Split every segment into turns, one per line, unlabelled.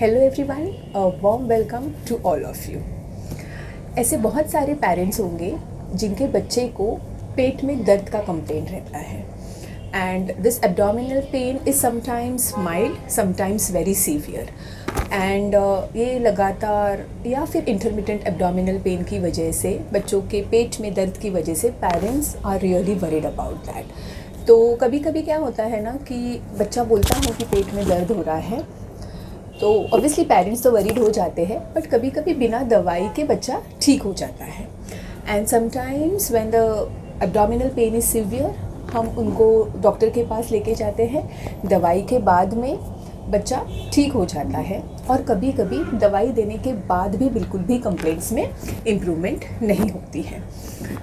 Hello everyone, warm welcome to all of you. ऐसे बहुत सारे पेरेंट्स होंगे जिनके बच्चे को पेट में दर्द का कंप्लेंट रहता है and this abdominal pain is sometimes mild, sometimes very severe and ये लगातार या फिर इंटरमिटेंट एब्डोमिनल पेन की वजह से, बच्चों के पेट में दर्द की वजह से parents are really worried about that. तो कभी कभी क्या होता है ना कि बच्चा बोलता है कि पेट में दर्द हो रहा है, तो ऑब्वियसली पेरेंट्स तो वरीड हो जाते हैं, बट कभी कभी बिना दवाई के बच्चा ठीक हो जाता है। And sometimes when the abdominal pain is severe, हम उनको डॉक्टर के पास लेके जाते हैं। दवाई के बाद में बच्चा ठीक हो जाता है, और कभी कभी दवाई देने के बाद भी बिल्कुल भी कंप्लेंट्स में इम्प्रूवमेंट नहीं होती है।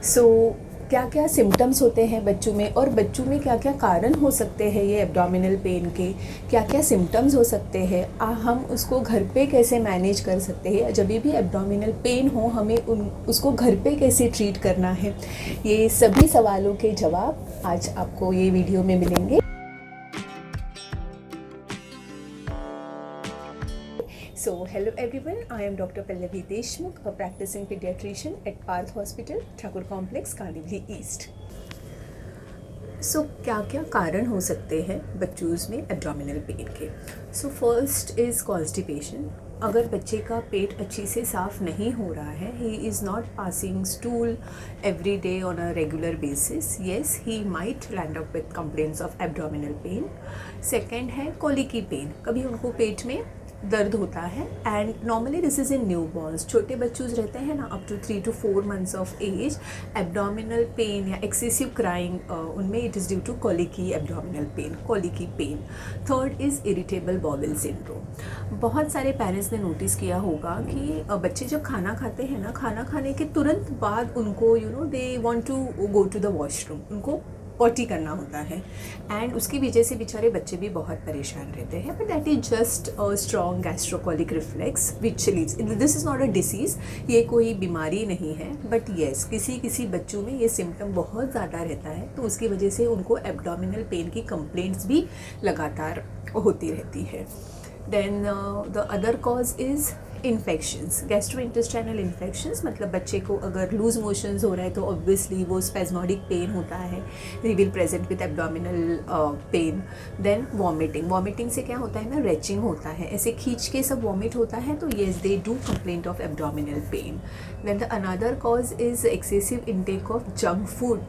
सो क्या क्या सिम्टम्स होते हैं बच्चों में, और बच्चों में क्या क्या कारण हो सकते हैं ये एब्डोमिनल पेन के, क्या क्या सिम्टम्स हो सकते हैं, हम उसको घर पे कैसे मैनेज कर सकते हैं। जब भी एब्डोमिनल पेन हो, हमें उसको घर पे कैसे ट्रीट करना है, ये सभी सवालों के जवाब आज आपको ये वीडियो में मिलेंगे। So, hello everyone, I am Dr. Pallavi Deshmukh, a practicing pediatrician at Parth Hospital, Thakur Complex, Kandivali East. So, क्या क्या कारण हो सकते हैं बच्चों में एब्डोमिनल पेन के। So first is constipation. अगर बच्चे का पेट अच्छी से साफ़ नहीं हो रहा है, he is not passing stool every day on a regular basis, yes he might land up with complaints of abdominal pain. Second है कोलिकी पेन, कभी उनको पेट में दर्द होता है, and normally this is in newborns. छोटे बच्चों रहते हैं ना, up to 3 to 4 months of age, abdominal pain या एक्सेसिव क्राइंग, उनमें it is due to colicky abdominal pain, colicky pen. Third is irritable bowel syndrome. बहुत सारे पेरेंट्स ने नोटिस किया होगा कि बच्चे जब खाना खाते हैं ना, खाना खाने के तुरंत बाद उनको they want to go to the washroom, उनको पॉटी करना होता है, एंड उसकी वजह से बेचारे बच्चे भी बहुत परेशान रहते हैं। But that is just a strong gastrocolic reflex which leads, this is not a disease, ये कोई बीमारी नहीं है। बट येस, किसी किसी बच्चों में ये सिम्टम बहुत ज़्यादा रहता है, तो उसकी वजह से उनको एब्डोमिनल पेन की कंप्लेंट्स भी लगातार होती रहती है। Then the other cause is infections, gastrointestinal infections, मतलब बच्चे को अगर लूज मोशंस हो रहा है तो ऑब्वियसली वो स्पेस्मोडिक पेन होता है, we will present with abdominal pain. Then vomiting, vomiting से क्या होता है ना, रेचिंग होता है, ऐसे खींच के सब वॉमिट होता है, तो yes they do complaint of abdominal pain. Then the another cause is excessive intake of junk food,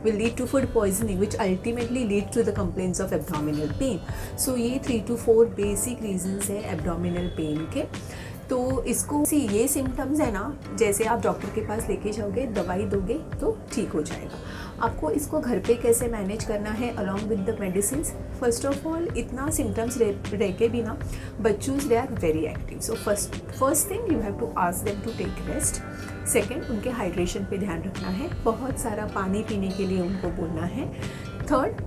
will lead to food poisoning, which ultimately leads to the complaints of abdominal pain. So ये 3 to 4 basic reasons है abdominal pain के। तो इसको ये symptoms है ना, जैसे आप डॉक्टर के पास लेके जाओगे, दवाई दोगे तो ठीक हो जाएगा। आपको इसको घर पे कैसे मैनेज करना है along with the medicine. First of all, इतना सिम्टम्स रह के भी ना बच्चों they are very active, so first thing you have to ask them to take rest. Second, उनके हाइड्रेशन पे ध्यान रखना है, बहुत सारा पानी पीने के लिए उनको बोलना है। थर्ड,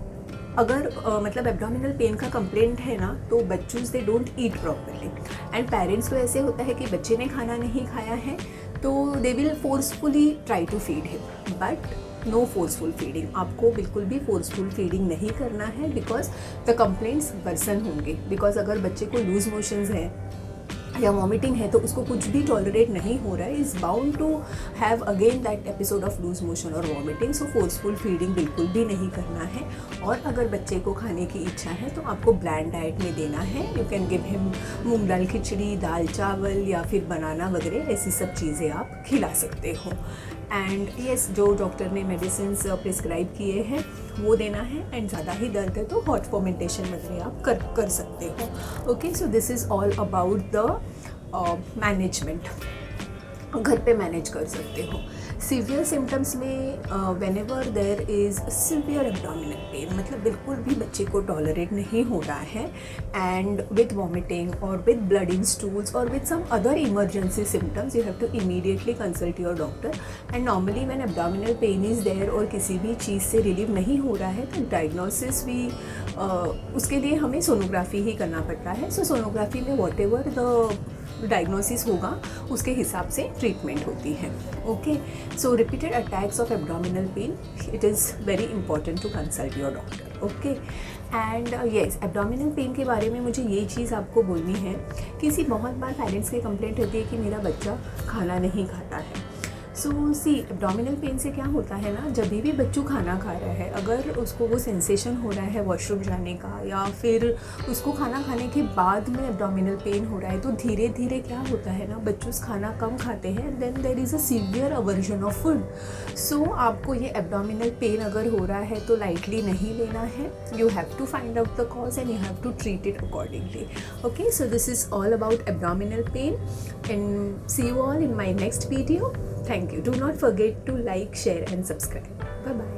अगर मतलब एब्डोमिनल पेन का कंप्लेंट है ना, तो बच्चों they don't eat properly, and parents को ऐसे होता है कि बच्चे ने खाना नहीं खाया है तो they will forcefully try to feed him, but no forceful feeding. आपको बिल्कुल भी फोर्सफुल फीडिंग नहीं करना है, बिकॉज द कंप्लेंट्स वर्सन होंगे। बिकॉज अगर बच्चे को लूज मोशंस है या वॉमिटिंग है तो उसको कुछ भी टॉलरेट नहीं हो रहा है, is bound to have again that episode of loose motion और वॉमिटिंग। सो फोर्सफुल फीडिंग बिल्कुल भी नहीं करना है। और अगर बच्चे को खाने की इच्छा है तो आपको ब्लैंड डाइट में देना है। यू कैन गिव हिम मूंग दाल खिचड़ी, दाल चावल, या फिर बनाना वगैरह, ऐसी सब चीज़ें आप खिला सकते हो। एंड येस, जो डॉक्टर ने मेडिसिन प्रिस्क्राइब किए हैं वो देना है, एंड ज़्यादा ही दर्द है तो हॉट फर्मेंटेशन वगैरह आप कर सकते हो। Okay, so this is all about the management, घर पे मैनेज कर सकते हो। सीवियर सिम्टम्स में when ever there is severe abdominal pain, मतलब बिल्कुल भी बच्चे को टॉलरेट नहीं हो रहा है, एंड विद वॉमिटिंग और विद ब्लड इन स्टूल्स और with some other emergency symptoms, you have to immediately consult your doctor. And normally when abdominal pain is there और किसी भी चीज़ से रिलीव नहीं हो रहा है, तो डायग्नोसिस भी उसके लिए हमें सोनोग्राफी ही करना पड़ता है। सो सोनोग्राफी में वॉट एवर द डायग्नोसिस होगा उसके हिसाब से ट्रीटमेंट होती है. Okay, so repeated attacks of abdominal pain, it is very important to consult your doctor. Okay, and yes, abdominal pain के बारे में मुझे ये चीज़ आपको बोलनी है. किसी बहुत बार पेरेंट्स की कंप्लेंट होती है कि मेरा बच्चा खाना नहीं खाता है. सो सी, एब्डोमिनल पेन से क्या होता है ना, जब भी बच्चू खाना खा रहा है, अगर उसको वो सेंसेशन हो रहा है वॉशरूम जाने का, या फिर उसको खाना खाने के बाद में एब्डोमिनल पेन हो रहा है, तो धीरे धीरे क्या होता है ना, बच्चों खाना कम खाते हैं, then there is a severe aversion of food. So आपको ये एब्डोमिनल पेन अगर हो रहा है तो लाइटली नहीं लेना है. You have to find out the cause and you have to treat it accordingly. Okay, so this is all about abdominal pain, and see you all in my next video. Thank you. Do not forget to like, share and subscribe. Bye bye.